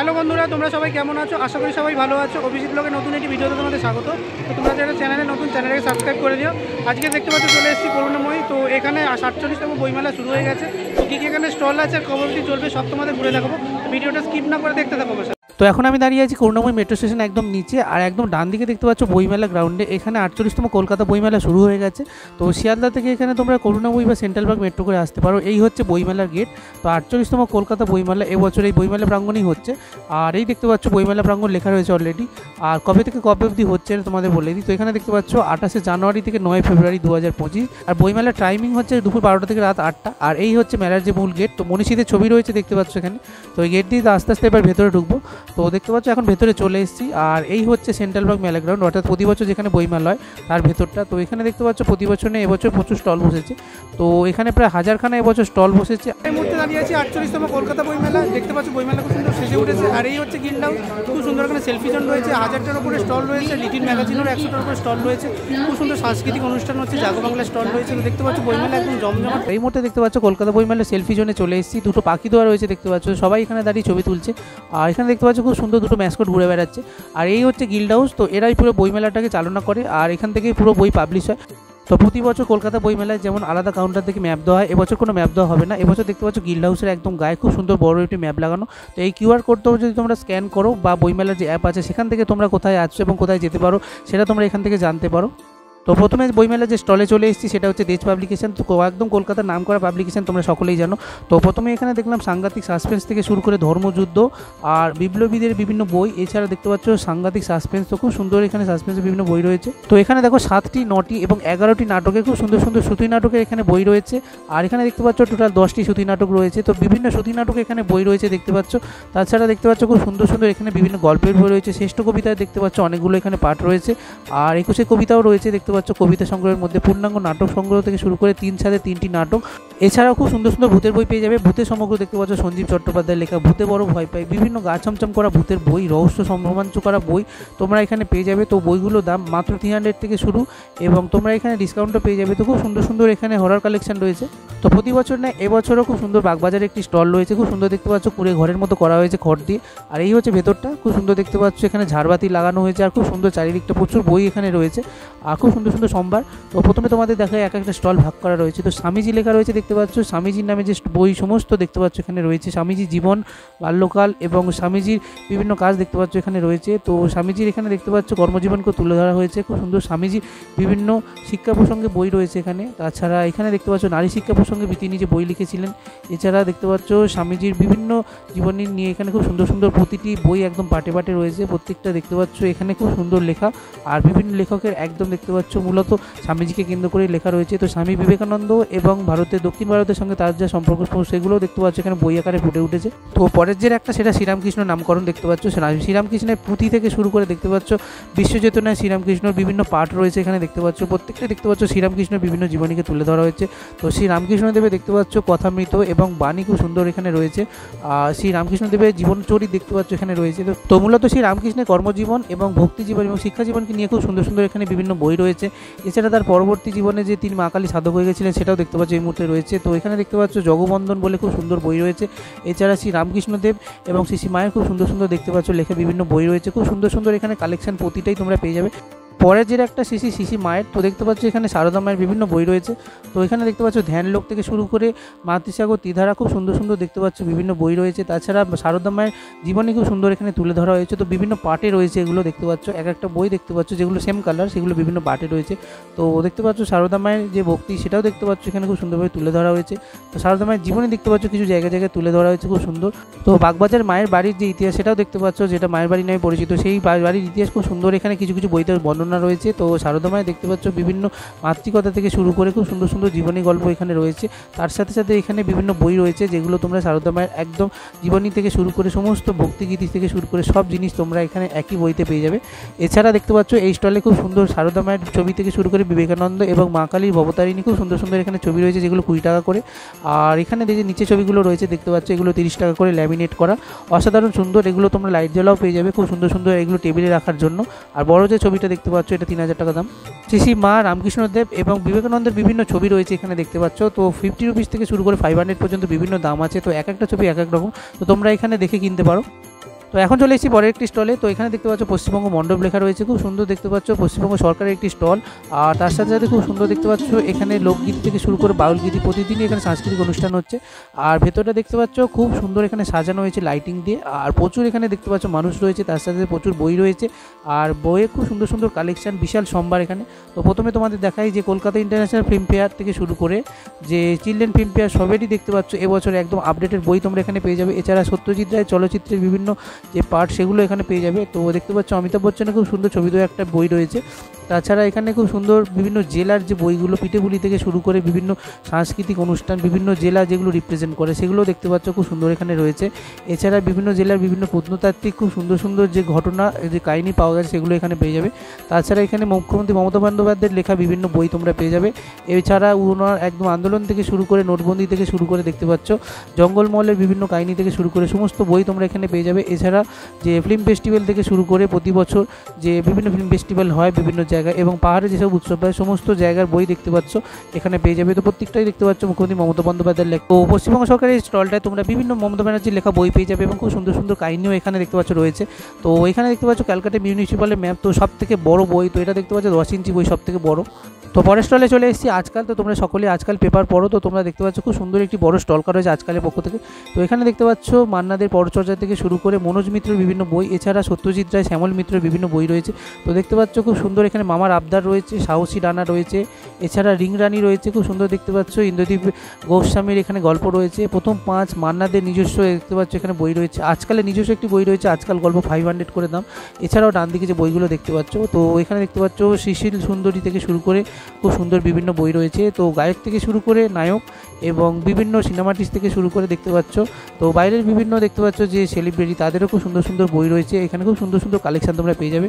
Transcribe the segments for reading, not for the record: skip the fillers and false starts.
Hello বন্ধুরা, তোমরা সবাই কেমন আছো? আশা করি সবাই ভালো আছো। অভিজিৎ ব্লগের নতুন একটি ভিডিওতে তোমাদের স্বাগত। তো তোমরা যারা চ্যানেলে নতুন, চ্যানেলকে সাবস্ক্রাইব করে দিও। আজকে দেখতে পাচ্ছ চলে এসেছি করুণাময়ী। তো এখানে 47তম বইমেলা শুরু হয়ে গেছে। তো কী কী এখানে স্টল আছে আর খবর কী চলবে সব তোমাদের ঘুরে দেখাবো। ভিডিওটা স্কিপ না করে দেখতে থাকো। তো এখন আমি দাঁড়িয়ে আছি করুণাময়ী মেট্রো স্টেশন একদম নিচে, আর একদম ডান দিকে দেখতে পাচ্ছ বইমেলা গ্রাউন্ডে। এখানে 48তম কলকাতা বইমেলা শুরু হয়ে গেছে। তো শিয়ালদা থেকে এখানে তোমরা করুণাময়ী বা সেন্ট্রাল পার্ক মেট্রো করে আসতে পারো। এই হচ্ছে বইমেলার গেট। তো 48তম কলকাতা বইমেলা এবছর এই বইমেলা প্রাঙ্গণেই হচ্ছে। আর এই দেখতে পাচ্ছ বইমেলা প্রাঙ্গণ লেখা রয়েছে অলরেডি। আর কবে থেকে কবে অবধি হচ্ছে তোমাদের বলে দিই। তো এখানে দেখতে পাচ্ছ 28শে জানুয়ারি থেকে 9 ফেব্রুয়ারি 2025। আর বইমেলার টাইমিং হচ্ছে দুপুর 12টা থেকে রাত 8টা। আর এই হচ্ছে মেলার যে মূল গেট। তো মনীষীদের ছবি রয়েছে দেখতে পাচ্ছ এখানে। তো এই গেট দিয়ে আস্তে আস্তে এবার ভেতরে ঢুকবো। তো দেখতে পাচ্ছ এখন ভেতরে চলে এসেছি। আর এই হচ্ছে সেন্ট্রাল পার্ক মেলা গ্রাউন্ড, অর্থাৎ প্রতি বছর যেখানে বইমেলা হয় তার ভেতরটা। তো এখানে দেখতে পাচ্ছ প্রতি বছর নেই, এবছর প্রচুর স্টল বসেছে। তো এখানে প্রায় 1000খানা এবছর স্টল বসেছে। এই মুহূর্তে দাঁড়িয়ে আছি 48তম কলকাতা বইমেলা। দেখতে পাচ্ছ বইমেলা খুব সুন্দর সেজে উঠেছে। আর এই হচ্ছে গিল্ড হাউস, খুব সুন্দর এখানে সেলফি জোন রয়েছে। 1000টার উপরে স্টল রয়েছে। লিটিল ম্যাগাজিনের 100টার উপরে স্টল রয়েছে। খুব সুন্দর সাংস্কৃতিক অনুষ্ঠান হচ্ছে, জাগো বাংলা স্টল রয়েছে। তো দেখতে পাচ্ছ বইমেলা একদম জমজমাট। এই মুহূর্তে দেখতে পাচ্ছ কলকাতা বইমেলা সেলফি জোনে চলে এসেছি। দুটো পাখি দোয়া রয়েছে দেখতে পাচ্ছ, সবাই এখানে দাঁড়িয়ে ছবি তুলছে। আর এখানে দেখতে পাচ্ছ খুব সুন্দর দুটো ম্যাসকট ঘুরে বেড়াচ্ছে। আর এই হচ্ছে গিল্ড হাউস। তো এরাই পুরো বইমেলাটাকে চালনা করে, আর এখান থেকেই পুরো বই পাবলিশ হয়। তো প্রতি বছর কলকাতা বইমেলায় যেমন আলাদা কাউন্টার থেকে ম্যাপ দেওয়া হয়, এবছর কোনো ম্যাপ দেওয়া হবে না। এবছর দেখতে পাচ্ছ গিল্ড হাউসের একদম গায়ে খুব সুন্দর বড় একটি ম্যাপ লাগানো। তো এই কিউআর কোডটাও যদি তোমরা স্ক্যান করো বা বইমেলার যে অ্যাপ আছে সেখান থেকে তোমরা কোথায় আসছো এবং কোথায় যেতে পারো সেটা তোমরা এখান থেকে জানতে পারো। তো প্রথমে বইমেলা যে স্টলে চলে এসেছি সেটা হচ্ছে দেশ পাবলিকেশন। তো একদম কলকাতার নাম করা পাবলিকেশন, তোমরা সকলেই জানো। তো প্রথমে এখানে দেখলাম সাংঘাতিক সাসপেন্স থেকে শুরু করে ধর্মযুদ্ধ আর বিপ্লবীদের বিভিন্ন বই। এছাড়া দেখতে পাচ্ছ সাংঘাতিক সাসপেন্স। তো খুব সুন্দর এখানে সাসপেন্সের বিভিন্ন বই রয়েছে। তো এখানে দেখো 7টি, 9টি এবং 11টি নাটকের খুব সুন্দর সুন্দর শ্রুতি নাটকের এখানে বই রয়েছে। আর এখানে দেখতে পাচ্ছ টোটাল 10টি শ্রুতি নাটক রয়েছে। তো বিভিন্ন শ্রুতি নাটক এখানে বই রয়েছে দেখতে পাচ্ছ। তাছাড়া দেখতে পাচ্ছ খুব সুন্দর সুন্দর এখানে বিভিন্ন গল্পের বই রয়েছে। শ্রেষ্ঠ কবিতায় দেখতে পাচ্ছ অনেকগুলো এখানে পাঠ রয়েছে। আর 21 কবিতাও রয়েছে দেখতে পাচ্ছ। কবিতা সংগ্রহের মধ্যে পূর্ণাঙ্গ নাটক সংগ্রহ থেকে শুরু করে 3 ছাদে 3টি নাটক। এছাড়াও খুব সুন্দর সুন্দর ভূতের বই পেয়ে যাবে। ভূতের সমগ্র দেখতে পাচ্ছ সঞ্জীব চট্টোপাধ্যায়ের লেখা ভূতে বড় ভয় পায়, বিভিন্ন গা ছমছম করা ভূতের বই, রহস্য রোমাঞ্চ করা বই তোমরা এখানে পেয়ে যাবে। তো বইগুলোর দাম মাত্র 300 থেকে শুরু, এবং তোমরা এখানে ডিসকাউন্টও পেয়ে যাবে। তো খুব সুন্দর সুন্দর এখানে হরর কালেকশন রয়েছে। তো প্রতি বছর না এবছরও খুব সুন্দর বাগবাজারে একটি স্টল রয়েছে। খুব সুন্দর দেখতে পাচ্ছ, পুরো ঘরের মতো করা হয়েছে খড় দিয়ে। আর এই হচ্ছে ভেতরটা, খুব সুন্দর দেখতে পাচ্ছ। এখানে ঝাড়বাতি লাগানো হয়েছে আর খুব সুন্দর চারিদিকটা প্রচুর বই এখানে রয়েছে। আর খুব সুন্দর সুন্দর সম্ভার। তো প্রথমে তোমাদের দেখায় এক একটা স্টল ভাগ করা রয়েছে। তো স্বামীজি লেখা রয়েছে দেখতে পাচ্ছ। স্বামীজির নামে যে বই সমস্ত দেখতে পাচ্ছ এখানে রয়েছে। স্বামীজি জীবন, বাল্যকাল এবং স্বামীজির বিভিন্ন কাজ দেখতে পাচ্ছ এখানে রয়েছে। তো স্বামীজির এখানে দেখতে পাচ্ছ কর্মজীবনকে তুলে ধরা হয়েছে। খুব সুন্দর স্বামীজির বিভিন্ন শিক্ষা প্রসঙ্গে বই রয়েছে এখানে। তাছাড়া এখানে দেখতে পাচ্ছ নারী শিক্ষা প্রসঙ্গে তিনি যে বই লিখেছিলেন। এছাড়া দেখতে পাচ্ছ স্বামীজির বিভিন্ন জীবনী নিয়ে এখানে খুব সুন্দর সুন্দর প্রতিটি বই একদম পাটে পাটে রয়েছে। প্রত্যেকটা দেখতে পাচ্ছ এখানে খুব সুন্দর লেখা। আর বিভিন্ন লেখকের একদম দেখতে পাচ্ছ মূলত স্বামীজিকে কেন্দ্র করে লেখা রয়েছে। তো স্বামী বিবেকানন্দ এবং দক্ষিণ ভারতের সঙ্গে তার যা সম্পর্ক সেগুলোও দেখতে পাচ্ছ এখানে বই আকারে ফুটে উঠেছে। তো পরের যে একটা সেটা শ্রীরামকৃষ্ণ নামকরণ দেখতে পাচ্ছ। শ্রীরামকৃষ্ণের পুঁথি থেকে শুরু করে দেখতে পাচ্ছ বিশ্বচেতনায় শ্রীরামকৃষ্ণর বিভিন্ন পাঠ রয়েছে এখানে দেখতে পাচ্ছ। প্রত্যেকটা দেখতে পাচ্ছ শ্রীরামকৃষ্ণের বিভিন্ন জীবনীকে তুলে ধরা হয়েছে। তো শ্রীরামকৃষ্ণদেবের দেখতে পাচ্ছ কথামৃত এবং বাণী খুব সুন্দর এখানে রয়েছে। আর শ্রীরামকৃষ্ণদেবের জীবনচরিত দেখতে পাচ্ছ এখানে রয়েছে। তো মূলত শ্রীরামকৃষ্ণের কর্মজীবন এবং ভক্তি জীবন এবং শিক্ষা জীবনকে নিয়ে খুব সুন্দর সুন্দর এখানে বিভিন্ন বই রয়েছে। এছাড়া তার পরবর্তী জীবনে যে তিনি মা কালী সাধক হয়ে গেছিলেন সেটাও দেখতে পাচ্ছ এই মুহূর্তে রয়েছে। তো এখানে দেখতে পাচ্ছ জগবন্ধন বলে খুব সুন্দর বই রয়েছে। এছাড়া শ্রী রামকৃষ্ণদেব এবং শ্রী মায়ের খুব সুন্দর সুন্দর দেখতে পাচ্ছ লেখা বিভিন্ন বই রয়েছে। খুব সুন্দর সুন্দর এখানে কালেকশন প্রতিটাই তোমরা পেয়ে যাবে। পরের যে একটা শিশি মায়ের, তো দেখতে পাচ্ছ এখানে সারদা মায়ের বিভিন্ন বই রয়েছে। তো এখানে দেখতে পাচ্ছ ধ্যান লোক থেকে শুরু করে মাতৃসাগর ত্রিধারা খুব সুন্দর সুন্দর দেখতে পাচ্ছ বিভিন্ন বই রয়েছে। তাছাড়া সারদা মায়ের জীবনী খুব সুন্দর এখানে তুলে ধরা হয়েছে। তো বিভিন্ন পার্টে রয়েছে এগুলো দেখতে পাচ্ছ। এক একটা বই দেখতে পাচ্ছ যেগুলো সেম কালার, সেগুলো বিভিন্ন পার্টে রয়েছে। তো দেখতে পাচ্ছ সারদা মায়ের যে ভক্তি সেটাও দেখতে পাচ্ছ এখানে খুব সুন্দরভাবে তুলে ধরা হয়েছে। তো সারদা মায়ের জীবনী দেখতে পাচ্ছ কিছু জায়গায় জায়গায় তুলে ধরা হয়েছে খুব সুন্দর। তো বাগবাজার মায়ের বাড়ির যে ইতিহাস সেটাও দেখতে পাচ্ছ, যেটা মায়ের বাড়ি নামে পরিচিত, সেই বাড়ির ইতিহাস খুব সুন্দর এখানে কিছু কিছু বইতে বর্ণনা রয়েছে। তো সারদা মায়ের দেখতে পাচ্ছ বিভিন্ন মাতৃকথা থেকে শুরু করে খুব সুন্দর সুন্দর জীবনী গল্প এখানে রয়েছে। তার সাথে সাথে এখানে বিভিন্ন বই রয়েছে যেগুলো তোমরা সারদা মায়ের একদম জীবনী থেকে শুরু করে সমস্ত ভক্তিগীতি থেকে শুরু করে সব জিনিস তোমরা এখানে একই বইতে পেয়ে যাবে। এছাড়া দেখতে পাচ্ছ এই স্টলে খুব সুন্দর সারদা মায়ের ছবি থেকে শুরু করে বিবেকানন্দ এবং মা কালীর ভবতারিণী খুব সুন্দর সুন্দর এখানে ছবি রয়েছে যেগুলো 20 টাকা করে। আর এখানে যে নিচে ছবিগুলো রয়েছে দেখতে পাচ্ছ এগুলো 30 টাকা করে ল্যামিনেট করা, অসাধারণ সুন্দর। এগুলো তোমরা লাইট জ্বালাও পেয়ে যাবে খুব সুন্দর সুন্দর, এগুলো টেবিলে রাখার জন্য। আর বড় যে ছবিটা দেখতে পাচ্ছ এটা 3000 টাকা দাম। শ্রী মা রামকৃষ্ণদেব এবং বিবেকানন্দের বিভিন্ন ছবি রয়েছে এখানে দেখতে পাচ্ছ। তো 50 রুপিস থেকে শুরু করে 500 পর্যন্ত বিভিন্ন দাম আছে। তো এক একটা ছবি এক এক রকম, তো তোমরা এখানে দেখে কিনতে পারো। তো এখন চলে এসেছি পরের একটি স্টলে। তো এখানে দেখতে পাচ্ছ পশ্চিমবঙ্গ মণ্ডপ লেখা রয়েছে, খুব সুন্দর দেখতে পাচ্ছ পশ্চিমবঙ্গ সরকারের একটি স্টল। আর তার সাথে সাথে খুব সুন্দর দেখতে পাচ্ছ এখানে লোকগীতি থেকে শুরু করে বাউল গীতি, প্রতিদিনই এখানে সাংস্কৃতিক অনুষ্ঠান হচ্ছে। আর ভেতরটা দেখতে পাচ্ছ খুব সুন্দর এখানে সাজানো হয়েছে লাইটিং দিয়ে। আর প্রচুর এখানে দেখতে পাচ্ছ মানুষ রয়েছে, তার সাথে প্রচুর বই রয়েছে। আর বইয়ে খুব সুন্দর সুন্দর কালেকশন, বিশাল সম্ভার এখানে। তো প্রথমে তোমাদের দেখাই যে কলকাতা ইন্টারন্যাশনাল ফিল্ম ফেয়ার থেকে শুরু করে যে চিলড্রেন ফিল্ম ফেয়ার সবেরই দেখতে পাচ্ছ এবছর একদম আপডেটেড বই তোমরা এখানে পেয়ে যাবে। এছাড়া সত্যজিৎ রায় চলচ্চিত্রের বিভিন্ন যে পার্ট সেগুলো এখানে পেয়ে যাবে। তো দেখতে পাচ্ছ অমিতাভ বচ্চনের খুব সুন্দর ছবি দেওয়া একটা বই রয়েছে। তাছাড়া এখানে খুব সুন্দর বিভিন্ন জেলার যে বইগুলো, পিঠেপুলি থেকে শুরু করে বিভিন্ন সাংস্কৃতিক অনুষ্ঠান, বিভিন্ন জেলা যেগুলো রিপ্রেজেন্ট করে সেগুলো দেখতে পাচ্ছ খুব সুন্দর এখানে রয়েছে। এছাড়া বিভিন্ন জেলার বিভিন্ন প্রত্নতাত্ত্বিক খুব সুন্দর সুন্দর যে ঘটনা, যে কাহিনী পাওয়া যায় সেগুলো এখানে পেয়ে যাবে। তাছাড়া এখানে মুখ্যমন্ত্রী মমতা বন্দ্যোপাধ্যায়ের লেখা বিভিন্ন বই তোমরা পেয়ে যাবে। এছাড়া ওনার একদম আন্দোলন থেকে শুরু করে নোটবন্দি থেকে শুরু করে দেখতে পাচ্ছ জঙ্গলমহলের বিভিন্ন কাহিনী থেকে শুরু করে সমস্ত বই তোমরা এখানে পেয়ে যাবে। এছাড়া যে ফিল্ম ফেস্টিভ্যাল থেকে শুরু করে প্রতি বছর যে বিভিন্ন ফিল্ম ফেস্টিভ্যাল হয় বিভিন্ন জায়গায় এবং পাহাড়ে যেসব উৎসব হয় সমস্ত জায়গার বই দেখতে পাচ্ছ এখানে পেয়ে যাবে। তো প্রত্যেকটাই দেখতে পাচ্ছ মুখ্যমন্ত্রী মমতা বন্দ্যোপাধ্যায়ের লেখা। তো পশ্চিমবঙ্গ সরকারের এই স্টলটায় তোমরা বিভিন্ন মমতা ব্যানার্জির লেখা বই পেয়ে যাবে এবং খুব সুন্দর সুন্দর কাহিনীও এখানে দেখতে পাচ্ছ রয়েছে। তো এখানে দেখতে পাচ্ছ ক্যালকাটা মিউনিসিপ্যালের ম্যাপ, তো সব থেকে বড় বই। তো এটা দেখতে পাচ্ছ 10 ইঞ্চি বই, সব থেকে বড়। তো পরের স্টলে চলে এসেছি আজকাল। তো তোমরা সকলে আজকাল পেপার পড়ো, তো তোমরা দেখতে পাচ্ছ খুব সুন্দর একটি বড় স্টল করা হয়েছে আজকালের পক্ষ থেকে। তো এখানে দেখতে পাচ্ছ মান্নাদের পরচর্চা থেকে শুরু করে মনোজ মিত্রের বিভিন্ন বই, এছাড়া সত্যজিৎ রায়, শ্যামল মিত্রের বিভিন্ন বই রয়েছে। তো দেখতে পাচ্ছ খুব সুন্দর এখানে মামার আবদার রয়েছে, সাহসী ডানা রয়েছে, এছাড়া রিংরানি রয়েছে, খুব সুন্দর দেখতে পাচ্ছ ইন্দ্রদীপ গোস্বামীর এখানে গল্প রয়েছে, প্রথম 5 মান্নাদের নিজস্ব দেখতে পাচ্ছ এখানে বই রয়েছে। আজকালের নিজস্ব একটি বই রয়েছে, আজকাল গল্প 500 করে দাম। এছাড়াও ডান দিকে যে বইগুলো দেখতে পাচ্ছ, তো এখানে দেখতে পাচ্ছ শিশির সুন্দরী থেকে শুরু করে খুব সুন্দর বিভিন্ন বই রয়েছে। তো গায়ক থেকে শুরু করে নায়ক এবং বিভিন্ন সিনেমাটিস্ট থেকে শুরু করে দেখতে পাচ্ছ। তো বাইরের বিভিন্ন দেখতে পাচ্ছ যে সেলিব্রিটি, তাদেরও খুব সুন্দর সুন্দর বই রয়েছে। এখানে খুব সুন্দর সুন্দর কালেকশন তোমরা পেয়ে যাবে।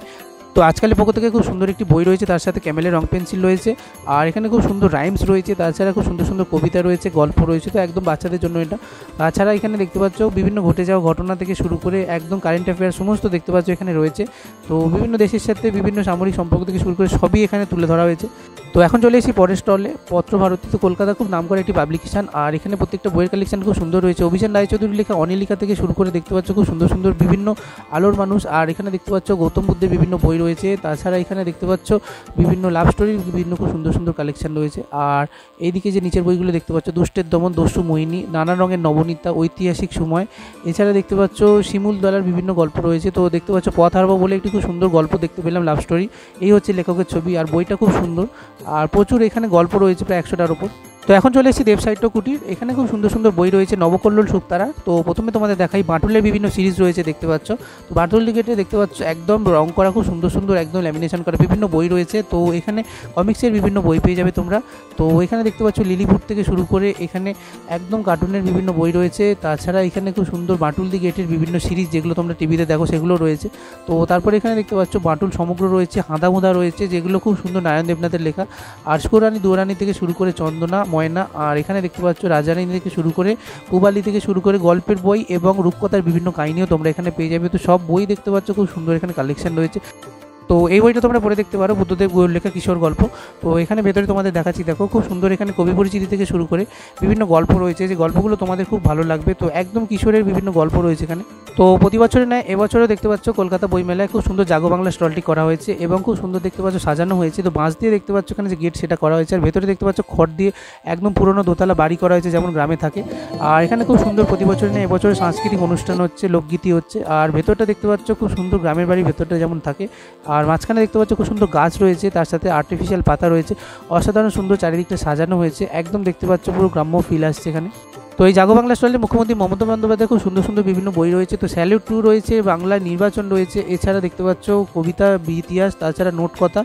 তো আজকালের পক্ষ থেকে খুব সুন্দর একটি বই রয়েছে, তার সাথে ক্যামেলের রং পেন্সিল রয়েছে। আর এখানে খুব সুন্দর রাইমস রয়েছে, তাছাড়া খুব সুন্দর সুন্দর কবিতা রয়েছে, গল্প রয়েছে। তো একদম বাচ্চাদের জন্য এটা। তাছাড়া এখানে দেখতে পাচ্ছ বিভিন্ন ঘটে যাওয়া ঘটনা থেকে শুরু করে একদম কারেন্ট অ্যাফেয়ার সমস্ত দেখতে পাচ্ছ এখানে রয়েছে। তো বিভিন্ন দেশের সাথে বিভিন্ন সামরিক সম্পর্ক থেকে শুরু করে সবই এখানে তুলে ধরা হয়েছে। তো এখন চলে এসেছি পরের স্টলে পত্রভারতী। তো কলকাতা খুব নাম করা একটি পাবলিকেশন, আর এখানে প্রত্যেকটা বইয়ের কালেকশন খুব সুন্দর রয়েছে। অভিযান রায়চৌধুরীর লেখা অনিলিকা থেকে শুরু করে দেখতে পাচ্ছ খুব সুন্দর সুন্দর বিভিন্ন আলোর মানুষ। আর এখানে দেখতে পাচ্ছ গৌতম বুদ্ধের বিভিন্ন বই রয়েছে। তাছাড়া এখানে দেখতে পাচ্ছ বিভিন্ন লাভ স্টোরির বিভিন্ন খুব সুন্দর সুন্দর কালেকশন রয়েছে। আর এইদিকে যে নিচের বইগুলো দেখতে পাচ্ছ দুষ্টের দমন, দস্যু মোহিনী, নানা রঙের নবনীতা, ঐতিহাসিক সময়। এছাড়া দেখতে পাচ্ছ শিমুল দলার বিভিন্ন গল্প রয়েছে। তো দেখতে পাচ্ছ পথ হারাবো বলে একটি খুব সুন্দর গল্প দেখতে পেলাম, লাভ স্টোরি। এই হচ্ছে লেখকের ছবি, আর বইটা খুব সুন্দর। আর প্রচুর এখানে গল্প রয়েছে, প্রায় 100টার উপর। তো এখন চলে এসেছি দেবসাহিত্য কুটির। এখানে খুব সুন্দর সুন্দর বই রয়েছে, নবকল্লোল শুকতারা। তো প্রথমে তোমাদের দেখাই বাঁটুলের বিভিন্ন সিরিজ রয়েছে দেখতে পাচ্ছ। তো বাঁটুল গেটে দেখতে পাচ্ছ একদম রং করা খুব সুন্দর সুন্দর একদম ল্যামিনেশন করা বিভিন্ন বই রয়েছে। তো এখানে কমিক্সের বিভিন্ন বই পেয়ে যাবে তোমরা। তো এখানে দেখতে পাচ্ছ লিলিপুট থেকে শুরু করে এখানে একদম কার্টুনের বিভিন্ন বই রয়েছে। তাছাড়া এখানে খুব সুন্দর বাঁটুল দি গেটের বিভিন্ন সিরিজ যেগুলো তোমরা টিভিতে দেখো সেগুলো রয়েছে। তো তারপরে এখানে দেখতে পাচ্ছ বাঁটুল সমগ্র রয়েছে, হাঁদামুদা রয়েছে যেগুলো খুব সুন্দর নারায়ণ দেবনাথের লেখা। আর স্কোরানি দুরানি থেকে শুরু করে চন্দনা, ময়না। আর এখানে দেখতে পাচ্ছ রাজারানী থেকে শুরু করে পুবালি থেকে শুরু করে গল্পের বই এবং রূপকথার বিভিন্ন কাহিনীও তোমরা এখানে পেয়ে যাবে। তো সব বই দেখতে পাচ্ছ খুব সুন্দর এখানে কালেকশন রয়েছে। তো এই বইটা তোমরা পড়ে দেখতে পারো, বুদ্ধদেব গুহর লেখা কিশোর গল্প। তো এখানে ভেতরে তোমাদের দেখাচ্ছি, দেখো খুব সুন্দর এখানে কবি পরিচিতি থেকে শুরু করে বিভিন্ন গল্প রয়েছে, যে গল্পগুলো তোমাদের খুব ভালো লাগবে। তো একদম কিশোরের বিভিন্ন গল্প রয়েছে এখানে। তো প্রতি বছরের ন্যায় এবছরও দেখতে পাচ্ছ কলকাতা বইমেলায় খুব সুন্দর জাগো বাংলা স্টলটি করা হয়েছে এবং খুব সুন্দর দেখতে পাচ্ছ সাজানো হয়েছে। তো বাঁশ দিয়ে দেখতে পাচ্ছ এখানে যে গেট সেটা করা হয়েছে, আর ভেতরে দেখতে পাচ্ছ খড় দিয়ে একদম পুরনো দোতলা বাড়ি করা হয়েছে যেমন গ্রামে থাকে। আর এখানে খুব সুন্দর প্রতি বছরের ন্যায় এবছর সাংস্কৃতিক অনুষ্ঠান হচ্ছে, লোকগীতি হচ্ছে। আর ভেতরটা দেখতে পাচ্ছ খুব সুন্দর গ্রামের বাড়ি ভেতরটা যেমন থাকে। আর মাঝখানে দেখতে পাচ্ছ খুব সুন্দর গাছ রয়েছে, তার সাথে আর্টিফিশিয়াল পাতা রয়েছে, অসাধারণ সুন্দর চারিদিকটা সাজানো হয়েছে, একদম দেখতে পাচ্ছ পুরো গ্রাম্য ফিল আসছে এখানে। তো এই জাগো বাংলা স্টলে মুখ্যমন্ত্রী মমতা বন্দ্যোপাধ্যায় খুব সুন্দর সুন্দর বিভিন্ন বই রয়েছে। তো স্যালিউট 2 রয়েছে, বাংলা নির্বাচন রয়েছে, এছাড়া দেখতে পাচ্ছ কবিতা ইতিহাস, তাছাড়া নোট কথা,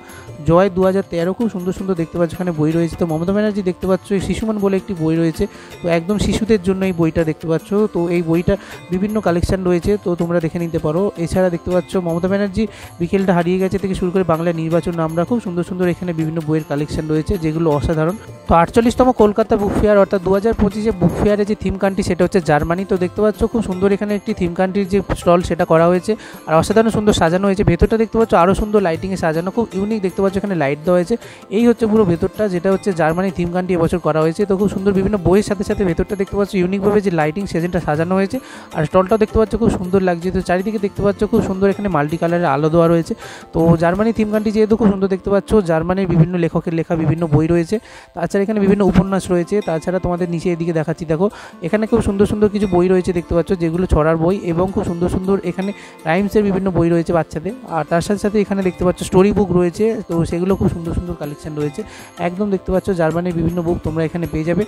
জয় 2013 খুব সুন্দর সুন্দর দেখতে পাচ্ছ এখানে বই রয়েছে। তো মমতা ব্যানার্জি দেখতে পাচ্ছ শিশুমন বলে একটি বই রয়েছে, তো একদম শিশুদের জন্য এই বইটা দেখতে পাচ্ছ। তো এই বইটা বিভিন্ন কালেকশন রয়েছে, তো তোমরা দেখে নিতে পারো। এছাড়া দেখতে পাচ্ছ মমতা ব্যানার্জি বিকেলটা হারিয়ে গেছে থেকে শুরু করে বাংলা নির্বাচন আমরা খুব সুন্দর সুন্দর এখানে বিভিন্ন বইয়ের কালেকশন রয়েছে যেগুলো অসাধারণ। তো 48তম কলকাতা বুক ফেয়ার অর্থাৎ 2025 বুক ফেয়ার বইমেলার যে থিম কান্ট্রি সেটা হচ্ছে জার্মানি। তো দেখতে পাচ্ছ খুব সুন্দর এখানে একটি থিম কান্ট্রির যে স্টল সেটা করা হয়েছে, আর অসাধারণ সুন্দর সাজানো হয়েছে। ভেতরটা দেখতে পাচ্ছ আরও সুন্দর লাইটিংয়ে সাজানো, খুব ইউনিক দেখতে পাচ্ছ এখানে লাইট দেওয়া হয়েছে। এই হচ্ছে পুরো ভেতরটা, যেটা হচ্ছে জার্মানি থিম কান্ট্রি এবছর করা হয়েছে। তো খুব সুন্দর বিভিন্ন বইয়ের সাথে সাথে ভেতরটা দেখতে পাচ্ছ ইউনিকভাবে যে লাইটিং সেজেনটা সাজানো হয়েছে, আর স্টলটাও দেখতে পাচ্ছ খুব সুন্দর লাগছে। তো চারিদিকে দেখতে পাচ্ছ খুব সুন্দর এখানে মাল্টি কালারের আলো দেওয়া রয়েছে। তো জার্মানি থিম কান্ট্রি যেহেতু খুব সুন্দর দেখতে পাচ্ছ, জার্মানির বিভিন্ন লেখকের লেখা বিভিন্ন বই রয়েছে, তাছাড়া এখানে বিভিন্ন উপন্যাস রয়েছে। তাছাড়া তোমাদের নিচে এদিকে দেখাচ্ছি, দেখো এখানে খুব সুন্দর সুন্দর কিছু বই রয়েছে দেখতে পাচ্ছ, যেগুলো ছড়ার বই, এবং খুব সুন্দর সুন্দর এখানে রাইমসের বিভিন্ন বই রয়েছে বাচ্চাদের। আর তার সাথে সাথে এখানে দেখতে পাচ্ছ স্টোরি বুক রয়েছে, তো সেগুলো খুব সুন্দর সুন্দর কালেকশন রয়েছে। একদম দেখতে পাচ্ছ জার্মানির বিভিন্ন বুক তোমরা এখানে পেয়ে যাবে।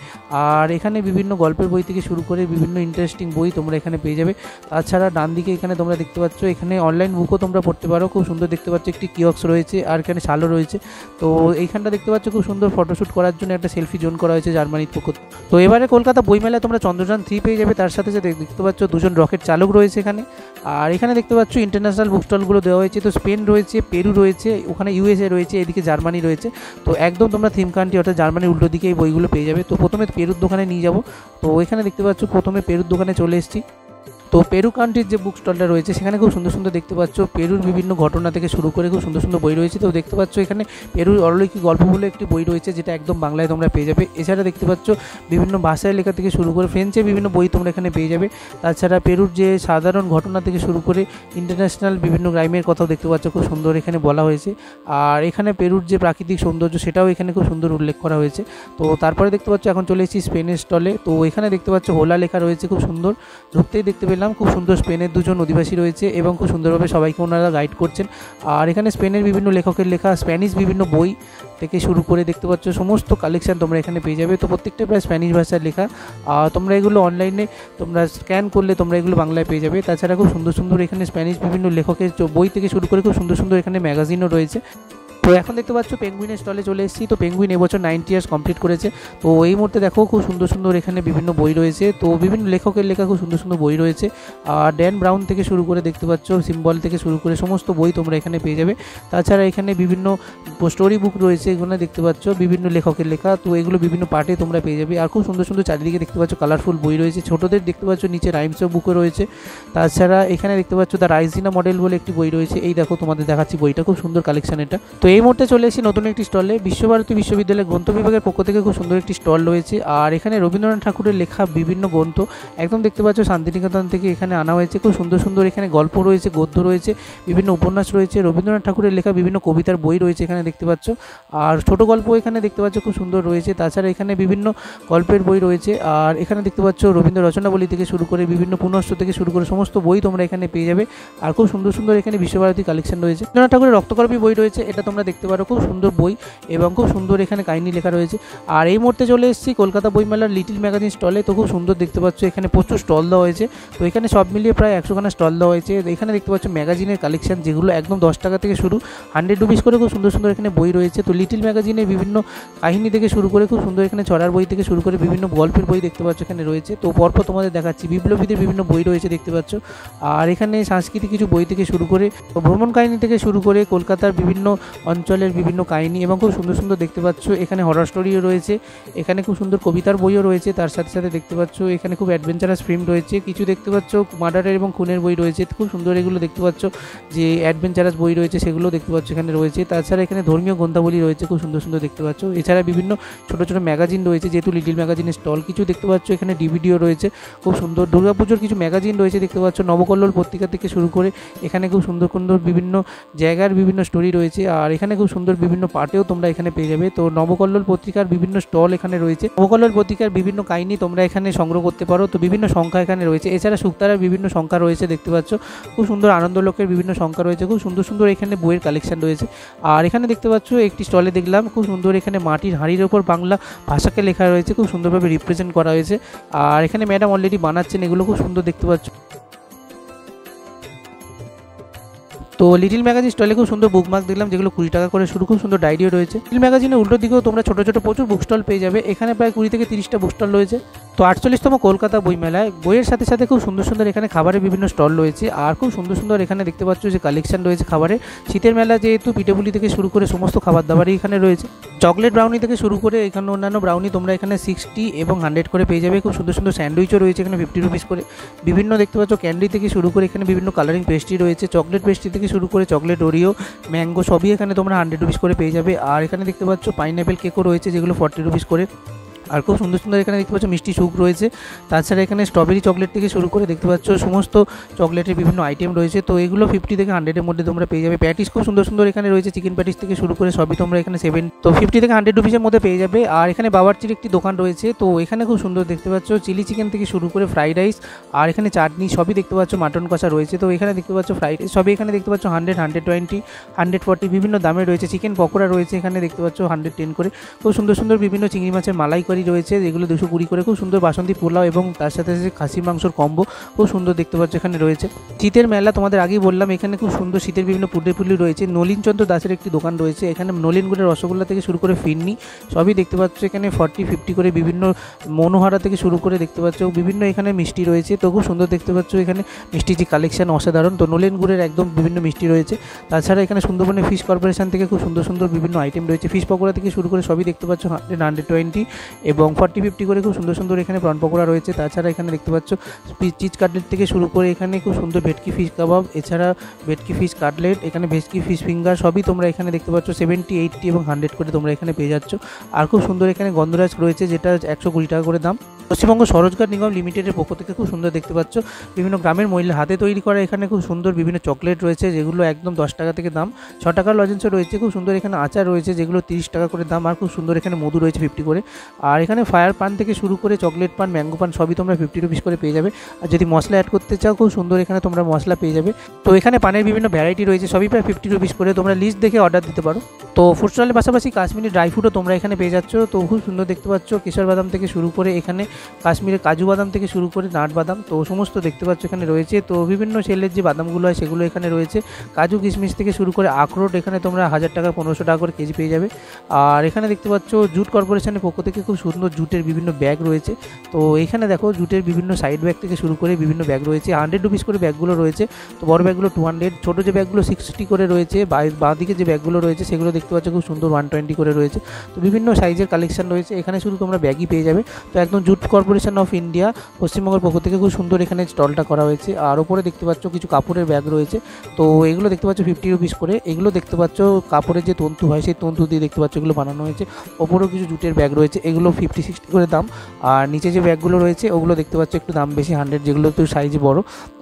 আর এখানে বিভিন্ন গল্পের বই থেকে শুরু করে বিভিন্ন ইন্টারেস্টিং বই তোমরা এখানে পেয়ে যাবে। তাছাড়া ডান দিকে এখানে তোমরা দেখতে পাচ্ছ এখানে অনলাইন বুকও তোমরা পড়তে পারো, খুব সুন্দর দেখতে পাচ্ছ একটি কিয়ক্স রয়েছে, আর এখানে শালও রয়েছে। তো এইখানটা দেখতে পাচ্ছ খুব সুন্দর ফটোশ্যুট করার জন্য একটা সেলফি জোন করা হয়েছে জার্মানির পক্ষ। তো এবারে কলকাতা বইমেলায় তোমরা চন্দ্রযান 3 পেয়ে যাবে, তার সাথে সাথে দেখতে পাচ্ছ দুজন রকেট চালক রয়েছে এখানে। আর এখানে দেখতে পাচ্ছ ইন্টারন্যাশনাল বুক স্টলগুলো দেওয়া হয়েছে, তো স্পেন রয়েছে, পেরু রয়েছে, ওখানে ইউএসএ রয়েছে, এদিকে জার্মানি রয়েছে। তো একদম তোমরা থিম কান্ট্রি অর্থাৎ জার্মানির উল্টো দিকে এই বইগুলো পেয়ে যাবে। তো প্রথমে পেরুর দোকানে নিয়ে যাবো। তো এখানে দেখতে পাচ্ছ প্রথমে পেরুর দোকানে চলে এসেছি। তো পেরু কান্ট্রির যে বুক স্টলটা রয়েছে সেখানে খুব সুন্দর সুন্দর দেখতে পাচ্ছ পেরুর বিভিন্ন ঘটনা থেকে শুরু করে খুব সুন্দর সুন্দর বই রয়েছে। তো দেখতে পাচ্ছ এখানে পেরুর অলৌকিক গল্প বলে একটি বই রয়েছে, যেটা একদম বাংলায় তোমরা পেয়ে যাবে। এছাড়া দেখতে পাচ্ছ বিভিন্ন ভাষায় লেখা থেকে শুরু করে ফ্রেঞ্চে বিভিন্ন বই তোমরা এখানে পেয়ে যাবে। তাছাড়া পেরুর যে সাধারণ ঘটনা থেকে শুরু করে ইন্টারন্যাশনাল বিভিন্ন ক্রাইমের কথাও দেখতে পাচ্ছ খুব সুন্দর এখানে বলা হয়েছে। আর এখানে পেরুর যে প্রাকৃতিক সৌন্দর্য সেটাও এখানে খুব সুন্দর উল্লেখ করা হয়েছে। তো তারপরে দেখতে পাচ্ছ এখন চলে এসেছি স্পেনের স্টলে। তো এখানে দেখতে পাচ্ছ হোলা লেখা রয়েছে, খুব সুন্দর ঢুকতেই দেখতে পেলাম খুব সুন্দর স্পেনের দুজন অধিবাসী রয়েছে এবং খুব সুন্দরভাবে সবাইকে ওনারা গাইড করছেন। আর এখানে স্পেনের বিভিন্ন লেখকের লেখা স্প্যানিশ বিভিন্ন বই থেকে শুরু করে দেখতে পাচ্ছ সমস্ত কালেকশন তোমরা এখানে পেয়ে যাবে। তো প্রত্যেকটা প্রায় স্প্যানিশ ভাষার লেখা, তোমরা এগুলো অনলাইনে তোমরা স্ক্যান করলে তোমরা এগুলো বাংলায় পেয়ে যাবে। তাছাড়া খুব সুন্দর সুন্দর এখানে স্প্যানিশ বিভিন্ন লেখকের বই থেকে শুরু করে খুব সুন্দর সুন্দর এখানে ম্যাগাজিনও রয়েছে। তো এখন দেখতে পাচ্ছ পেঙ্গুইনের স্টলে চলে এসেছি। তো পেঙ্গুইন এবছর 90 ইয়ার্স কমপ্লিট করেছে। তো এই মুহূর্তে দেখো খুব সুন্দর সুন্দর এখানে বিভিন্ন বই রয়েছে, তো বিভিন্ন লেখকের লেখা খুব সুন্দর সুন্দর বই রয়েছে। আর ড্যান ব্রাউন থেকে শুরু করে দেখতে পাচ্ছ সিম্বল থেকে শুরু করে সমস্ত বই তোমরা এখানে পেয়ে যাবে। তাছাড়া এখানে বিভিন্ন স্টোরি বুক রয়েছে, এগুলো দেখতে পাচ্ছ বিভিন্ন লেখকের লেখা, তো এগুলো বিভিন্ন পার্টে তোমরা পেয়ে যাবে। আর খুব সুন্দর সুন্দর চারিদিকে দেখতে পাচ্ছ কালারফুল বই রয়েছে, ছোটোদের দেখতে পাচ্ছ নিচে রাইমসও বুকও রয়েছে। তাছাড়া এখানে দেখতে পাচ্ছ দ্য রাইজিনা মডেল বলে একটি বই রয়েছে, এই দেখো তোমাদের দেখাচ্ছি বইটা, খুব সুন্দর কালেকশন এটা। তো এই মুহূর্তে চলে এসেছি নতুন একটি স্টলে, বিশ্বভারতী বিশ্ববিদ্যালয়ের গ্রন্থ বিভাগের পক্ষ থেকে খুব সুন্দর একটি স্টল রয়েছে। আর এখানে রবীন্দ্রনাথ ঠাকুরের লেখা বিভিন্ন গ্রন্থ একদম দেখতে পাচ্ছ শান্তিনিকেতন থেকে এখানে আনা হয়েছে। খুব সুন্দর সুন্দর এখানে গল্প রয়েছে, গদ্য রয়েছে, বিভিন্ন উপন্যাস রয়েছে, রবীন্দ্রনাথ ঠাকুরের লেখা বিভিন্ন কবিতার বই রয়েছে এখানে দেখতে পাচ্ছ। আর ছোট গল্প এখানে দেখতে পাচ্ছ খুব সুন্দর রয়েছে। তাছাড়া এখানে বিভিন্ন গল্পের বই রয়েছে। আর এখানে দেখতে পাচ্ছ রবীন্দ্র রচনাবলী থেকে শুরু করে বিভিন্ন পুনশ্চ থেকে শুরু করে সমস্ত বই তোমরা এখানে পেয়ে যাবে। আর খুব সুন্দর সুন্দর এখানে বিশ্বভারতী কালেকশন রয়েছে। রবীন্দ্রনাথ ঠাকুরের রক্তকরবী বই রয়েছে, এটা তোমরা দেখতে পারো, খুব সুন্দর বই এবং খুব সুন্দর এখানে কাহিনী লেখা রয়েছে। আর এই মুহূর্তে চলে এসেছি কলকাতা বইমেলার লিটিল ম্যাগাজিন স্টলে। তো খুব সুন্দর দেখতে পাচ্ছ এখানে প্রচুর স্টল দেওয়া হয়েছে। তো এখানে সব মিলিয়ে প্রায় 100খানা স্টল দেওয়া হয়েছে। এখানে দেখতে পাচ্ছ ম্যাগাজিনের কালেকশন, যেগুলো একদম 10 টাকা থেকে শুরু, 100 রুপিস করে খুব সুন্দর সুন্দর এখানে বই রয়েছে। তো লিটিল ম্যাগাজিনে বিভিন্ন কাহিনী থেকে শুরু করে খুব সুন্দর এখানে ছড়ার বই থেকে শুরু করে বিভিন্ন গল্পের বই দেখতে পাচ্ছ এখানে রয়েছে। তো পরপর তোমাদের দেখাচ্ছি, বিপ্লবীদের বিভিন্ন বই রয়েছে দেখতে পাচ্ছ। আর এখানে সাংস্কৃতিক কিছু বই থেকে শুরু করে ভ্রমণ কাহিনী থেকে শুরু করে কলকাতার বিভিন্ন অঞ্চলের বিভিন্ন কাহিনী এবং খুব সুন্দর সুন্দর দেখতে পাচ্ছ এখানে হরর স্টোরিও রয়েছে, এখানে খুব সুন্দর কবিতার বইও রয়েছে। তার সাথে সাথে দেখতে পাচ্ছ এখানে খুব অ্যাডভেঞ্চারাস ফিল্ম রয়েছে, কিছু দেখতে পাচ্ছ মার্ডারের এবং খুনের বই রয়েছে, খুব সুন্দর এগুলো দেখতে পাচ্ছ। যে অ্যাডভেঞ্চারাস বই রয়েছে সেগুলো দেখতে পাচ্ছ এখানে রয়েছে। তাছাড়া এখানে ধর্মীয় গ্রন্থাবলী রয়েছে, খুব সুন্দর সুন্দর দেখতে পাচ্ছ। এছাড়া বিভিন্ন ছোটো ছোটো ম্যাগাজিন রয়েছে, যেহেতু লিটিল ম্যাগাজিনের স্টল, কিছু দেখতে পাচ্ছ এখানে ডিভিডিও রয়েছে, খুব সুন্দর দুর্গাপুজোর কিছু ম্যাগাজিন রয়েছে দেখতে পাচ্ছ। নবকল্লোল পত্রিকা থেকে শুরু করে এখানে খুব সুন্দর সুন্দর বিভিন্ন জায়গার বিভিন্ন স্টোরি রয়েছে। আর এখানে খুব সুন্দর বিভিন্ন পার্টেও তোমরা এখানে পেয়ে যাবে। তো নবকল্লোল পত্রিকার বিভিন্ন স্টল এখানে রয়েছে, নবকল্লোল পত্রিকার বিভিন্ন কাহিনী তোমরা এখানে সংগ্রহ করতে পারো। তো বিভিন্ন সংখ্যা এখানে রয়েছে। এছাড়া শুক্তারার বিভিন্ন সংখ্যা রয়েছে দেখতে পাচ্ছ, খুব সুন্দর আনন্দলোকের বিভিন্ন সংখ্যা রয়েছে, খুব সুন্দর সুন্দর এখানে বইয়ের কালেকশন রয়েছে। আর এখানে দেখতে পাচ্ছ একটি স্টলে দেখলাম খুব সুন্দর এখানে মাটির হাঁড়ির ওপর বাংলা ভাষাকে লেখা রয়েছে, খুব সুন্দরভাবে রিপ্রেজেন্ট করা হয়েছে। আর এখানে ম্যাডাম অলরেডি বানাচ্ছেন, এগুলো খুব সুন্দর দেখতে পাচ্ছ। তো লিটিল ম্যাগাজিন স্টলে খুব সুন্দর বুকমার্ক দেখলাম, যেগুলো 20 টাকা করে শুরু, খুব সুন্দর ডায়েরিও রয়েছে। লিটিল ম্যাগাজিনের উল্টো দিকেও তোমরা ছোটো ছোটো প্রচুর বুক স্টল পেয়ে যাবে, এখানে প্রায় 20 থেকে 30টা বুক স্টল রয়েছে। তো 48তম কলকাতা বইমেলায় বইয়ের সাথে সাথে খুব সুন্দর সুন্দর এখানে খাবারের বিভিন্ন স্টল রয়েছে, আর খুব সুন্দর সুন্দর এখানে দেখতে পাচ্ছ যে কালেকশন রয়েছে খাবারের। শীতের মেলা যেহেতু পিঠেপুলি থেকে শুরু করে সমস্ত খাবার দাবারই এখানে রয়েছে। চকলেট ব্রাউনি থেকে শুরু করে এখানে অন্যান্য ব্রাউনি তোমরা এখানে 60 এবং 100 করে পেয়ে যাবে। খুব সুন্দর সুন্দর স্যান্ডউইচও রয়েছে এখানে 50 রুপিস করে। বিভিন্ন দেখতে পাচ্ছ ক্যান্ডি থেকে শুরু করে এখানে বিভিন্ন কালারিং পেস্ট্রি রয়েছে। চকলেট পেস্ট্রি থেকে শুরু করে চকলেট ওরিও, ম্যাঙ্গো সবই এখানে তোমরা 100 রুপিস করে পেয়ে যাবে। আর এখানে দেখতে পাচ্ছ পাইনঅ্যাপেল কেকও রয়েছে যেগুলো 40 রুপিস করে। আর খুব সুন্দর সুন্দর এখানে দেখতে পাচ্ছ মিষ্টি সুপ রয়েছে। তাছাড়া এখানে স্ট্রবেরি চকলেট থেকে শুরু করে দেখতে পাচ্ছ সমস্ত চকলেটের বিভিন্ন আইটেম রয়েছে। তো এগুলো 50 থেকে 100-এর মধ্যে তোমরা পেয়ে যাবে। প্যাটিস খুব সুন্দর সুন্দর এখানে রয়েছে, চিকেন প্যাটিস থেকে শুরু করে সবই তোমরা এখানে 50 থেকে 100 রুপিসের মধ্যে পেয়ে যাবে। আর এখানে বাবরচির একটি দোকান রয়েছে, তো এখানে খুব সুন্দর দেখতে পাচ্ছ চিলি চিকেন থেকে শুরু করে ফ্রাইড রাইস, আর এখানে চাটনি সবই দেখতে পাচ্ছ, মাটন কষা রয়েছে। তো এখানে দেখতে পাচ্ছ ফ্রাইড রাইস সবই এখানে দেখতে পাচ্ছ 100, 120, 140 বিভিন্ন দামে রয়েছে। চিকেন পকোড়া রয়েছে এখানে দেখতে পাচ্ছ 110 করে। খুব সুন্দর সুন্দর বিভিন্ন চিংড়ি মাছের মালাইকারি রয়েছে যেগুলো 220 করে। খুব সুন্দর বাসন্তী পোলাও এবং তার সাথে সাথে খাসির মাংসর কম্বো খুব সুন্দর দেখতে পাচ্ছ এখানে রয়েছে। শীতের মেলা তোমাদের আগেই বললাম, এখানে খুব সুন্দর শীতের বিভিন্ন পুলি রয়েছে। নলিনচন্দ্র দাসের একটি দোকান রয়েছে, এখানে নলিন গুড়ের রসগোল্লা থেকে শুরু করে ফিরনি সবই দেখতে পাচ্ছ এখানে 40, 50 করে। বিভিন্ন মনোহারা থেকে শুরু করে দেখতে পাচ্ছ বিভিন্ন এখানে মিষ্টি রয়েছে। তো খুব সুন্দর দেখতে পাচ্ছ এখানে মিষ্টি যে কালেকশন অসাধারণ। তো নলিন গুড়ের একদম বিভিন্ন মিষ্টি রয়েছে। তাছাড়া এখানে সুন্দরবনের ফিশ কর্পোরেশন থেকে খুব সুন্দর সুন্দর বিভিন্ন আইটেম রয়েছে। ফিশ পকোড়া থেকে শুরু করে সবই দেখতে পাচ্ছ 100, 120 এবং 40, 50 করে। খুব সুন্দর সুন্দর এখানে প্রন পকোড়া রয়েছে। তাছাড়া এখানে দেখতে পাচ্ছ চিজ কাটলেট থেকে শুরু করে এখানে খুব সুন্দর ভেটকি ফিশ কাবাব, এছাড়া ভেটকি ফিশ কাটলেট, এখানে ভেটকি ফিশ ফিঙ্গার সবই তোমরা এখানে দেখতে পাচ্ছ 70, 80 এবং 100 করে তোমরা এখানে পেয়ে যাচ্ছ। আর খুব সুন্দর এখানে গন্ধরাজ রয়েছে যেটা 120 টাকা করে দাম। পশ্চিমবঙ্গ সরোজগার নিগম লিমিটেডের পক্ষ থেকে খুব সুন্দর দেখতে পাচ্ছ বিভিন্ন গ্রামের মহিলা হাতে তৈরি করা এখানে খুব সুন্দর বিভিন্ন চকলেট রয়েছে যেগুলো একদম 10 টাকা থেকে দাম। 6 টাকার লজেন্সও রয়েছে। খুব সুন্দর এখানে আচার রয়েছে যেগুলো 30 টাকা করে দাম। আর খুব সুন্দর এখানে মধু রয়েছে 50 করে। আর এখানে ফায়ার পান থেকে শুরু করে চকলেট পান, ম্যাঙ্গো পান সবই তোমরা 50 রুপিস করে পেয়ে যাবে। আর যদি মশলা অ্যাড করতে চাও খুব সুন্দর এখানে তোমরা মশলা পেয়ে যাবে। তো এখানে পানের বিভিন্ন ভ্যারাইটি রয়েছে সবই প্রায় 50 রুপিস করে। তোমরা লিস্ট দেখে অর্ডার দিতে পারো। তো ফুড স্টলের পাশাপাশি কাশ্মীরি ড্রাই ফ্রুটও তোমরা এখানে পেয়ে যাচ্ছ। তো খুব সুন্দর দেখতে পাচ্ছ কেশর বাদাম থেকে শুরু করে এখানে কাশ্মীরের কাজু বাদাম থেকে শুরু করে নাট বাদাম তো সমস্ত দেখতে পাচ্ছ এখানে রয়েছে। তো বিভিন্ন সেলের যে বাদামগুলো হয় সেগুলো এখানে রয়েছে। কাজু কিশমিশ থেকে শুরু করে আখরোট এখানে তোমরা 1000 টাকা 1500 টাকা করে কেজি পেয়ে যাবে। আর এখানে দেখতে পাচ্ছ জুট কর্পোরেশনের পক্ষ থেকে খুব সুন্দর জুটের বিভিন্ন ব্যাগ রয়েছে। তো এখানে দেখো জুটের বিভিন্ন সাইড ব্যাগ থেকে শুরু করে বিভিন্ন ব্যাগ রয়েছে। 100 রুপিস করে ব্যাগগুলো রয়েছে। তো বড় ব্যাগগুলো 200, ছোটো যে ব্যাগগুলো 60 করে রয়েছে। বাঁদিকে যে ব্যাগগুলো রয়েছে সেগুলো দেখতে পাচ্ছ খুব সুন্দর 120 করে রয়েছে। তো বিভিন্ন সাইজের কালেকশন রয়েছে এখানে, শুধু তোমরা ব্যাগই পেয়ে যাবে। তো একদম জুট কর্পোরেশন অফ ইন্ডিয়া পশ্চিমবঙ্গের পক্ষ থেকে খুব সুন্দর এখানে স্টলটা করা হয়েছে। আর ওপরে দেখতে পাচ্ছ কিছু কাপড়ের ব্যাগ রয়েছে। তো এগুলো দেখতে পাচ্ছ 50 রুপিস করে। এগুলো দেখতে পাচ্ছ কাপড়ের যে তন্তু হয় সেই তন্তু দিয়ে দেখতে পাচ্ছ এগুলো বানানো হয়েছে। ওপরেও কিছু জুটের ব্যাগ রয়েছে, এগুলো 50-60 করে দাম। আর নিচে যে ব্যাগগুলো রয়েছে ওগুলো দেখতে পাচ্ছ একটু দাম বেশি 100, যেগুলো একটু সাইজে বড়।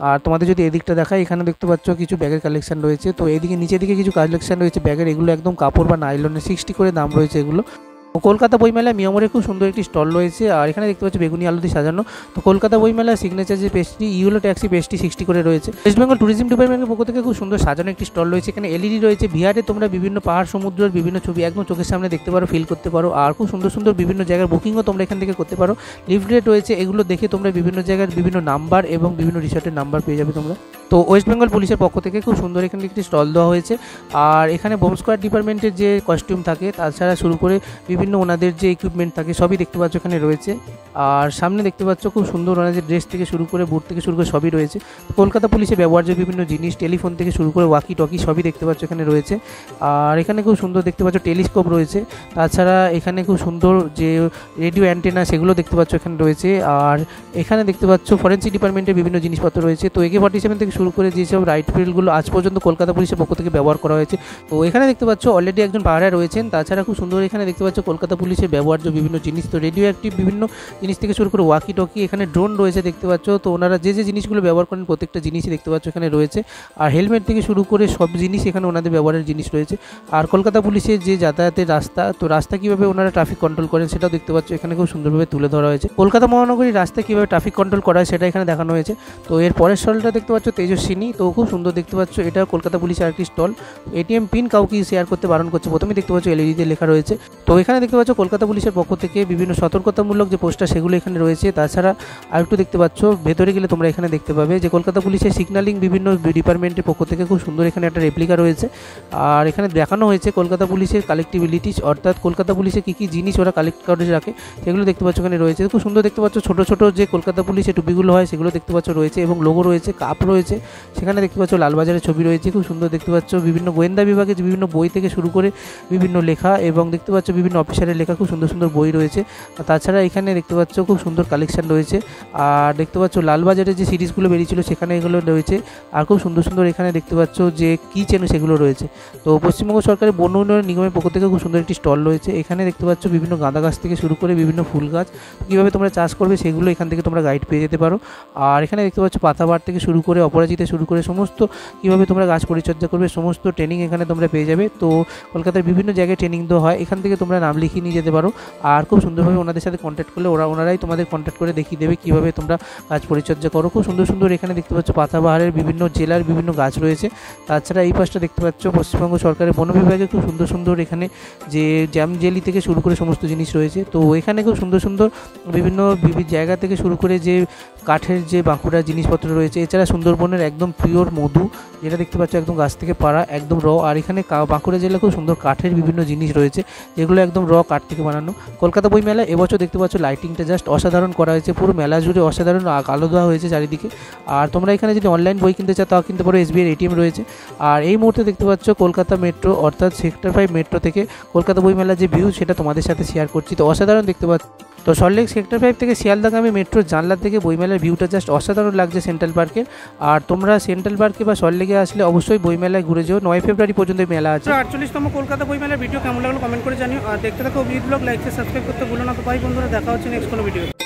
আর তোমাদের যদি এদিকটা দেখায় এখানে দেখতে পাচ্ছ কিছু ব্যাগের কালেকশন রয়েছে। তো এদিকে নিচের দিকে কিছু কালেকশন রয়েছে ব্যাগের, এগুলো একদম কাপড় বা নাইলনের 60 করে দাম রয়েছে এগুলো। কলকাতা বইমেলায় মিয়ামোরে খুব সুন্দর একটি স্টল রয়েছে। আর এখানে দেখতে পাচ্ছি বেগুনি আলু দিয়ে সাজানো। তো কলকাতা বইমেলার সিগনেচার যে পেস্ট্রি ইউলো ট্যাক্সি পেস্ট্রি 60 করে রয়েছে। ওয়েস্ট বেঙ্গল ট্যুরিজম ডিপার্টমেন্টের পক্ষ থেকে খুব সুন্দর সাজানো একটি স্টল রয়েছে। এখানে এলইডি রয়েছে, ভিআরে তোমরা বিভিন্ন পাহাড় সমুদ্রের বিভিন্ন ছবি একদম চোখের সামনে দেখতে পারো, ফিল করতে পারো। আর খুব সুন্দর সুন্দর বিভিন্ন জায়গার বুকিংও তোমরা এখান থেকে করতে পারো। লিফলেট রয়েছে, এগুলো দেখে তোমরা বিভিন্ন জায়গার বিভিন্ন নাম্বার এবং বিভিন্ন রিসর্টের নাম্বার পেয়ে যাবে তোমরা। তো ওয়েস্ট বেঙ্গল পুলিশের পক্ষ থেকে খুব সুন্দর এখানে একটি স্টল দেওয়া হয়েছে। আর এখানে বোম স্কোয়াড ডিপার্টমেন্টের যে কস্টিউম থাকে তাছাড়া শুরু করে বিভিন্ন ওনাদের যে ইকুইপমেন্ট থাকে সবই দেখতে পাচ্ছ এখানে রয়েছে। আর সামনে দেখতে পাচ্ছ খুব সুন্দর ওনাদের ড্রেস থেকে শুরু করে বুট থেকে শুরু করে সবই রয়েছে। কলকাতা পুলিশে ব্যবহার্য বিভিন্ন জিনিস, টেলিফোন থেকে শুরু করে ওয়াকি টকি সবই দেখতে পাচ্ছ এখানে রয়েছে। আর এখানে খুব সুন্দর দেখতে পাচ্ছ টেলিস্কোপ রয়েছে। তাছাড়া এখানে খুব সুন্দর যে রেডিও অ্যান্টেনা সেগুলো দেখতে পাচ্ছ এখানে রয়েছে। আর এখানে দেখতে পাচ্ছ ফরেন্সিক ডিপার্টমেন্টের বিভিন্ন জিনিসপত্র রয়েছে। তো AK-47 থেকে শুরু করে যেসব রাইফেলগুলো আজ পর্যন্ত কলকাতা পুলিশের পক্ষ থেকে ব্যবহার করা হয়েছে। তো এখানে দেখতে পাচ্ছ অলরেডি একজন পাহারায় রয়েছেন। তাছাড়া খুব সুন্দর এখানে দেখতে পাচ্ছ কলকাতা পুলিশের ব্যবহার্য বিভিন্ন জিনিস, তো রেডিও অ্যাক্টিভ বিভিন্ন জিনিস থেকে শুরু করে ওয়াকি টকি, এখানে ড্রোন রয়েছে দেখতে পাচ্ছ। তো ওনারা যে যে জিনিসগুলো ব্যবহার করেন প্রত্যেকটা জিনিসই দেখতে পাচ্ছ এখানে রয়েছে। আর হেলমেট থেকে শুরু করে সব জিনিস এখানে ওনাদের ব্যবহারের জিনিস রয়েছে। আর কলকাতা পুলিশের যে যাতায়াতের রাস্তা, তো রাস্তা কীভাবে ওনারা ট্রাফিক কন্ট্রোল করেন সেটাও দেখতে পাচ্ছ এখানে খুব সুন্দরভাবে তুলে ধরা হয়েছে। কলকাতা মহানগরীর রাস্তা কীভাবে ট্রাফিক কন্ট্রোল করা হয় সেটা এখানে দেখানো হয়েছে। তো এর পরের স্টলটা দেখতে পাচ্ছ তেজ তেজস্বিনী। তো খুব সুন্দর দেখতে পাচ্ছ, এটা কলকাতা পুলিশের আরেকটি স্টল। এটিএম পিন কাউকে শেয়ার করতে বারণ করছে, প্রথমে দেখতে পাচ্ছ এলইডিতে লেখা রয়েছে। তো এখানে দেখতে পাচ্ছ কলকাতা পুলিশের পক্ষ থেকে বিভিন্ন সতর্কতামূলক যে পোস্টার সেগুলো এখানে রয়েছে। তাছাড়া আরেকটু দেখতে পাচ্ছ ভেতরে গেলে তোমরা এখানে দেখতে পাবে যে কলকাতা পুলিশের সিগন্যালিং বিভিন্ন ডিপার্টমেন্টের পক্ষ থেকে খুব সুন্দর এখানে একটা রেপ্লিকা রয়েছে। আর এখানে দেখানো হয়েছে কলকাতা পুলিশের কালেক্টিবিলিটিস, অর্থাৎ কলকাতা পুলিশে কী কী জিনিস ওরা কালেক্ট করে রাখে সেগুলো দেখতে পাচ্ছ এখানে রয়েছে। খুব সুন্দর দেখতে পাচ্ছ ছোটো ছোটো যে কলকাতা পুলিশের টুপিগুলো হয় সেগুলো দেখতে পাচ্ছ রয়েছে এবং লোগো রয়েছে, কাপ রয়েছে, সেখানে দেখতে পাচ্ছ লালবাজারের ছবি রয়েছে। খুব সুন্দর দেখতে পাচ্ছ বিভিন্ন গোয়েন্দা বিভাগের বিভিন্ন বই থেকে শুরু করে বিভিন্ন লেখা এবং দেখতে পাচ্ছ বিভিন্ন অফিসারের লেখা, খুব সুন্দর সুন্দর বই রয়েছে। তাছাড়া এখানে দেখতে পাচ্ছ খুব সুন্দর কালেকশন রয়েছে। আর দেখতে পাচ্ছ লালবাজারের যে সিরিজগুলো বেরিয়েছিল সেখানে এগুলো রয়েছে। আর খুব সুন্দর সুন্দর এখানে দেখতে পাচ্ছ যে কি চেন সেগুলো রয়েছে। তো পশ্চিমবঙ্গ সরকারের বন উন্নয়ন নিগমের পক্ষ থেকে খুব সুন্দর একটি স্টল রয়েছে। এখানে দেখতে পাচ্ছ বিভিন্ন গাঁদা গাছ থেকে শুরু করে বিভিন্ন ফুল গাছ কীভাবে তোমরা চাষ করবে সেগুলো এখান থেকে তোমরা গাইড পেয়ে যেতে পারো। আর এখানে দেখতে পাচ্ছ পাতাবার থেকে শুরু করে অপরাজিতে শুরু করে সমস্ত কীভাবে তোমরা গাছ পরিচর্যা করবে সমস্ত ট্রেনিং এখানে তোমরা পেয়ে যাবে। তো কলকাতার বিভিন্ন জায়গায় ট্রেনিং দেওয়া হয়, এখান থেকে তোমরা নাম লিখিয়ে নিয়ে যেতে পারো। আর খুব সুন্দরভাবে ওনাদের সাথে কন্ট্যাক্ট করলে ওনারাই তোমাদের কন্ট্যাক্ট করে দেখিয়ে দেবে কীভাবে তোমরা গাছ পরিচর্যা করো। খুব সুন্দর সুন্দর এখানে দেখতে পাচ্ছ পাতাবাহারের বিভিন্ন জেলার বিভিন্ন গাছ রয়েছে। তাছাড়া এই পাশটা দেখতে পাচ্ছ পশ্চিমবঙ্গ সরকারের বন বিভাগে খুব সুন্দর সুন্দর এখানে যে জ্যাম জেলি থেকে শুরু করে সমস্ত জিনিস রয়েছে। তো এখানে খুব সুন্দর সুন্দর বিভিন্ন জায়গা থেকে শুরু করে যে কাঠের যে বাঁকুড়ার জিনিসপত্র রয়েছে। এছাড়া সুন্দরবনের একদম পিওর মধু যেটা দেখতে পাচ্ছ একদম গাছ থেকে পাড়া একদম র। আর এখানে বাঁকুড়া জেলায় খুব সুন্দর কাঠের বিভিন্ন জিনিস রয়েছে যেগুলো একদম র কাঠ থেকে বানানো। কলকাতা বই মেলা এবছর দেখতে পাচ্ছ লাইটিংটা জাস্ট অসাধারণ করা হয়েছে, পুরো মেলা জুড়ে অসাধারণ আলো দেওয়া হয়েছে চারিদিকে। আর তোমরা এখানে যদি অনলাইন বই কিনতে চাও তাও কিনতে পারো, SBI এটিএম রয়েছে। আর এই মুহূর্তে দেখতে পাচ্ছ কলকাতা মেট্রো অর্থাৎ সেক্টর 5 মেট্রো থেকে কলকাতা বই মেলার যে ভিউ সেটা তোমাদের সাথে শেয়ার করছি। তো অসাধারণ দেখতে পাচ্ছ। তো সল্টলেক সেক্টর 5 থেকে শিয়ালদাগামী মেট্রোর জানলার থেকে বইমেলার ভিউটা জাস্ট অসাধারণ লাগছে সেন্ট্রাল পার্কের। আর তোমরা সেন্ট্রাল পার্কে বা সল্টলেকে আসলে অবশ্যই বইমেলায় ঘুরে যাও, 9 ফেব্রুয়ারি পর্যন্ত মেলা আছে। 48তম কলকাতা বইমেলার ভিডিও কেমন লাগলো কমেন্ট করে জানিও। আর দেখতে থাকো অভিজিৎ ব্লগ, লাইক সাবস্ক্রাইব করতে ভুলো না। তো ভাই বন্ধুরা দেখা হচ্ছে নেক্সট কোনো ভিডিও।